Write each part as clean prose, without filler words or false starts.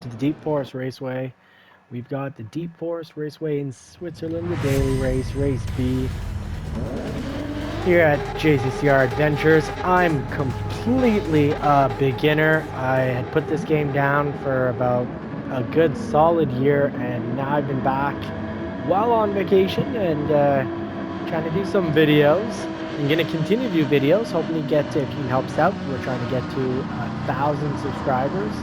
to the Deep Forest Raceway. We've got the Deep Forest Raceway in Switzerland, the daily race, Race B, here at JCCR Adventures. I'm completely a beginner. I had put this game down for about a good solid year, and now I've been back while on vacation and trying to do some videos. I'm going to continue to do videos, hoping to get to, if you can help us out, we're trying to get to 1,000 subscribers.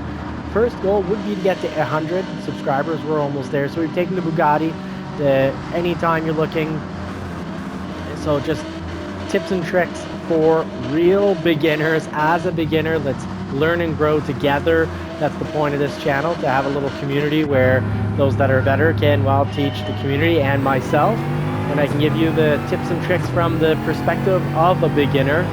First goal would be to get to 100 subscribers. We're almost there. So we've taken the Bugatti. Anytime you're looking, so just tips and tricks for real beginners. As a beginner, let's learn and grow together. That's the point of this channel, to have a little community where those that are better can, well, teach the community and myself. And I can give you the tips and tricks from the perspective of a beginner.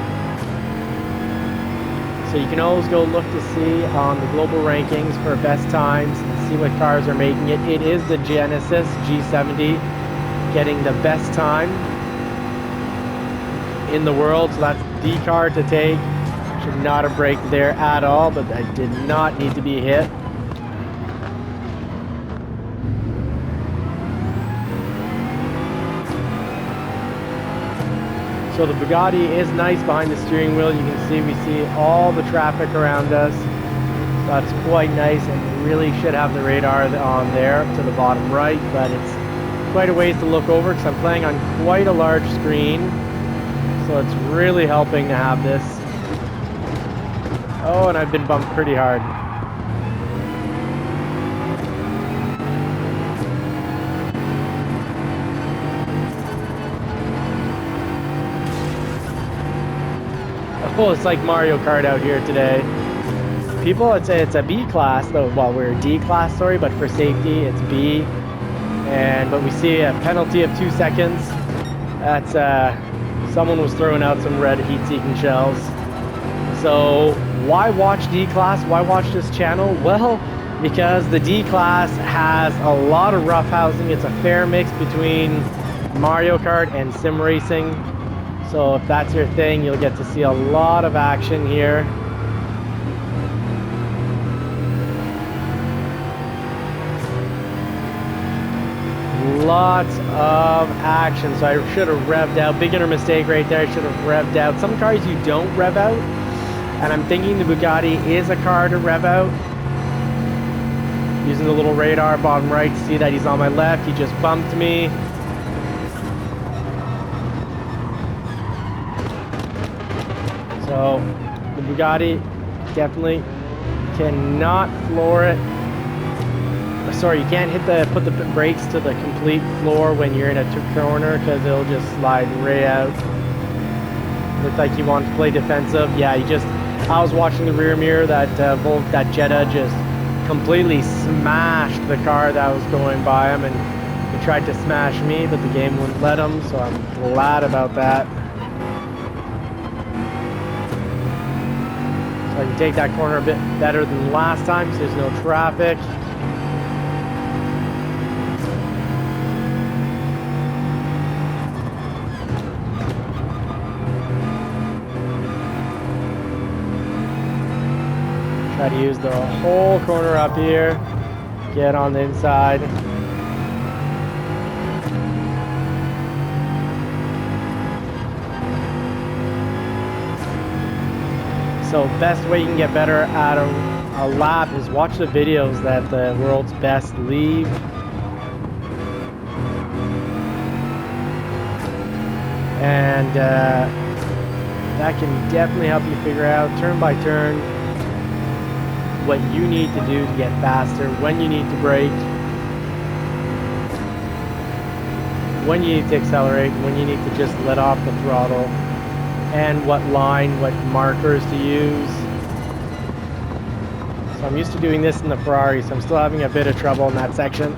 So you can always go look to see on the global rankings for best times and see what cars are making it. It is the Genesis G70 getting the best time in the world, so that's the car to take. Should not have braked there at all, but I did not need to be hit. So the Bugatti is nice behind the steering wheel. You can see, we see all the traffic around us. So that's quite nice, and really should have the radar on there to the bottom right, but it's quite a ways to look over because I'm playing on quite a large screen. So it's really helping to have this. Oh, and I've been bumped pretty hard. Oh, it's like Mario Kart out here today. People, it's a B class though. Well, we're a D class, sorry, but for safety, it's B. But we see a penalty of 2 seconds. That's someone was throwing out some red heat-seeking shells. So why watch D class? Why watch this channel? Well, because the D class has a lot of roughhousing. It's a fair mix between Mario Kart and sim racing. So if that's your thing, you'll get to see a lot of action here. Lots of action. So I should have revved out. Beginner mistake right there. I should have revved out. Some cars you don't rev out, and I'm thinking the Bugatti is a car to rev out. Using the little radar bottom right to see that he's on my left. He just bumped me. So the Bugatti definitely cannot floor it. Sorry, you can't put the brakes to the complete floor when you're in a corner, because it'll just slide right out. Looks like he wants to play defensive. Yeah, I was watching the rear mirror. That Jetta just completely smashed the car that was going by him, and he tried to smash me, but the game wouldn't let him, so I'm glad about that. So I can take that corner a bit better than last time because there's no traffic. Try to use the whole corner up here, get on the inside. So best way you can get better at a lap is watch the videos that the world's best leave. And that can definitely help you figure out turn by turn what you need to do to get faster, when you need to brake, when you need to accelerate, when you need to just let off the throttle, and what line, what markers to use. So I'm used to doing this in the Ferrari, so I'm still having a bit of trouble in that section.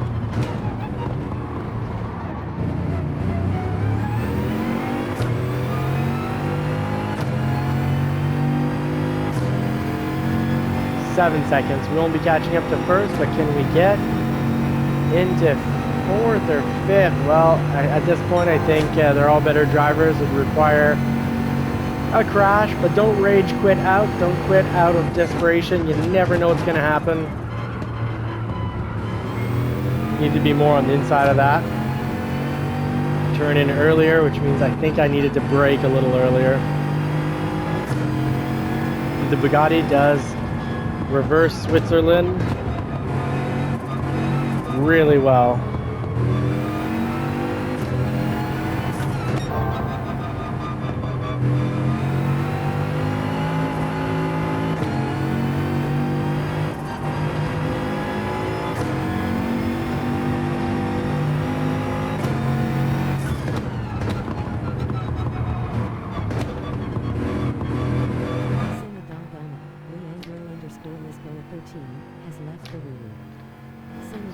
Seven seconds. We won't be catching up to first, but can we get into fourth or fifth? Well, at this point, I think they're all better drivers. It would require a crash, but don't rage quit out. Don't quit out of desperation. You never know what's going to happen. Need to be more on the inside of that. Turn in earlier, which means I think I needed to brake a little earlier. The Bugatti does reverse Switzerland really well.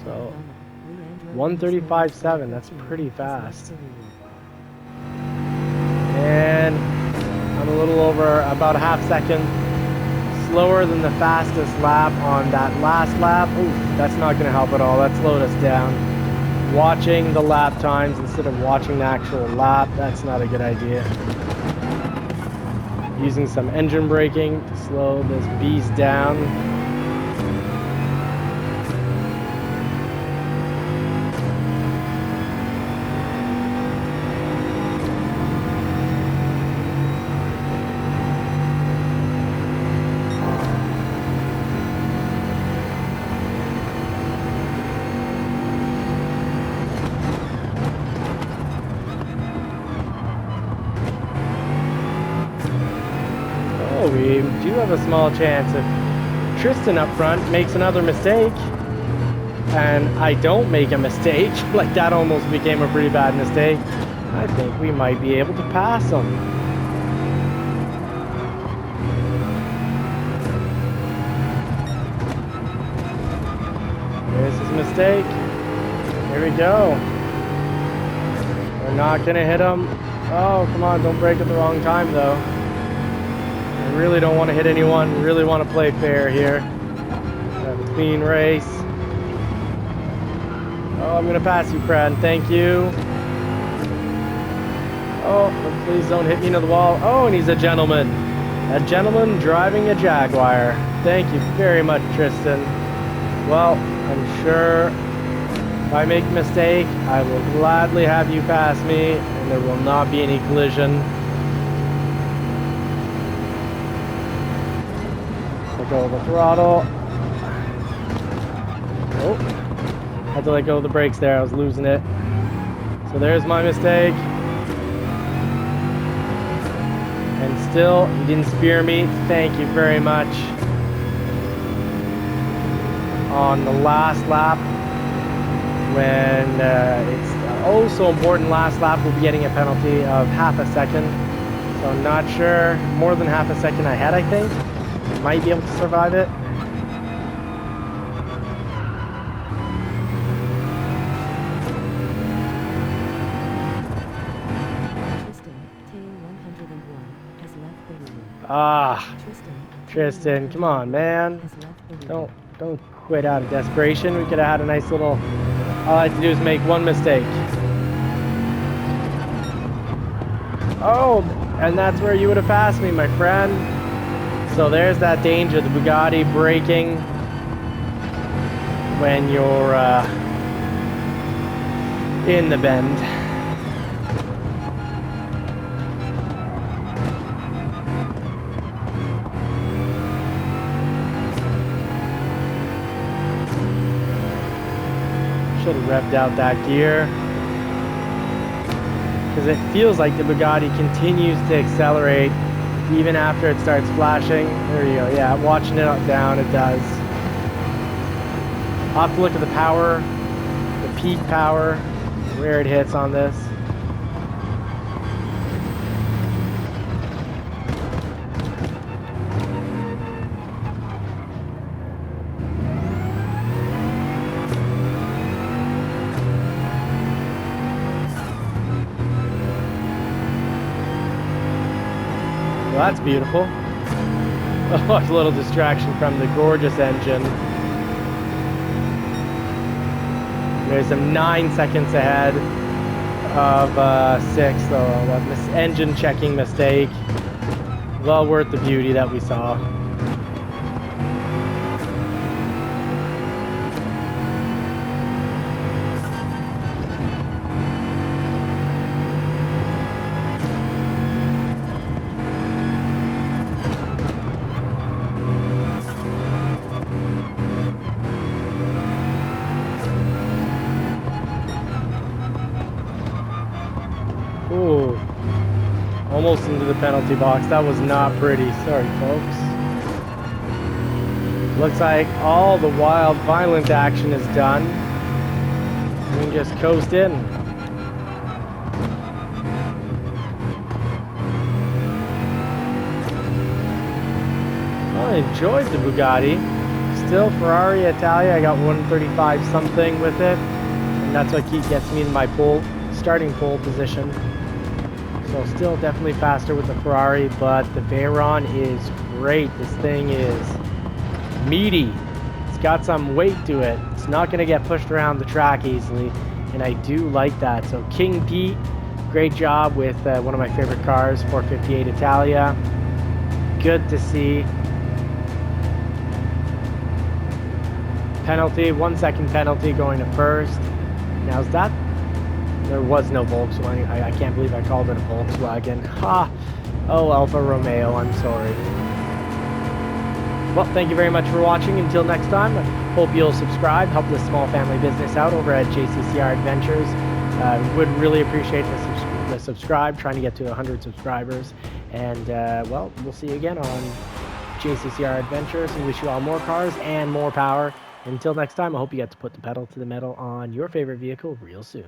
So 1:35.7, that's pretty fast. And I'm a little over about a half second slower than the fastest lap on that last lap. Ooh, that's not going to help at all. That slowed us down. Watching the lap times instead of watching the actual lap, that's not a good idea. Using some engine braking to slow this beast down. We do have a small chance if Tristan up front makes another mistake and I don't make a mistake, like that almost became a pretty bad mistake, I think we might be able to pass him. There's his mistake. Here we go. We're not gonna hit him. Oh, come on, don't break at the wrong time though. I really don't want to hit anyone. Really want to play fair here. Have a clean race. Oh, I'm going to pass you, Fred. Thank you. Oh, please don't hit me into the wall. Oh, and he's a gentleman. A gentleman driving a Jaguar. Thank you very much, Tristan. Well, I'm sure if I make a mistake, I will gladly have you pass me, and there will not be any collision. Let go of the throttle. Oh, had to let go of the brakes there. I was losing it. So there's my mistake. And still, he didn't spear me. Thank you very much. On the last lap, when it's oh so important last lap, we'll be getting a penalty of half a second. So I'm not sure. More than half a second ahead, I think. Might be able to survive it. Ah, Tristan, come on, man. Don't quit out of desperation. We could have had a nice little. All I had to do is make one mistake. Oh, and that's where you would have passed me, my friend. So there's that danger, the Bugatti braking when you're in the bend. Should have revved out that gear. Because it feels like the Bugatti continues to accelerate even after it starts flashing. There you go. Yeah, watching it up down, it does. I'll have to look at the power, the peak power, where it hits on this. Well, that's beautiful. Oh, a little distraction from the gorgeous engine. There's some 9 seconds ahead of 6, so that engine checking mistake. Well worth the beauty that we saw. Almost into the penalty box. That was not pretty. Sorry, folks. Looks like all the wild, violent action is done. We can just coast in. I enjoyed the Bugatti. Still Ferrari Italia. I got 135 something with it. And that's what gets me in my starting pole position. So still definitely faster with the Ferrari, but the Veyron is great. This thing is meaty. It's got some weight to it. It's not going to get pushed around the track easily, and I do like that. So King Pete, great job with one of my favorite cars, 458 Italia. Good to see. Penalty, 1 second penalty going to first. Now is that... There was no Volkswagen. I can't believe I called it a Volkswagen. Ha! Oh, Alfa Romeo, I'm sorry. Well, thank you very much for watching. Until next time, hope you'll subscribe, help this small family business out over at JCCR Adventures. Would really appreciate the subscribe, trying to get to 100 subscribers. And, well, we'll see you again on JCCR Adventures, and wish you all more cars and more power. Until next time, I hope you get to put the pedal to the metal on your favorite vehicle real soon.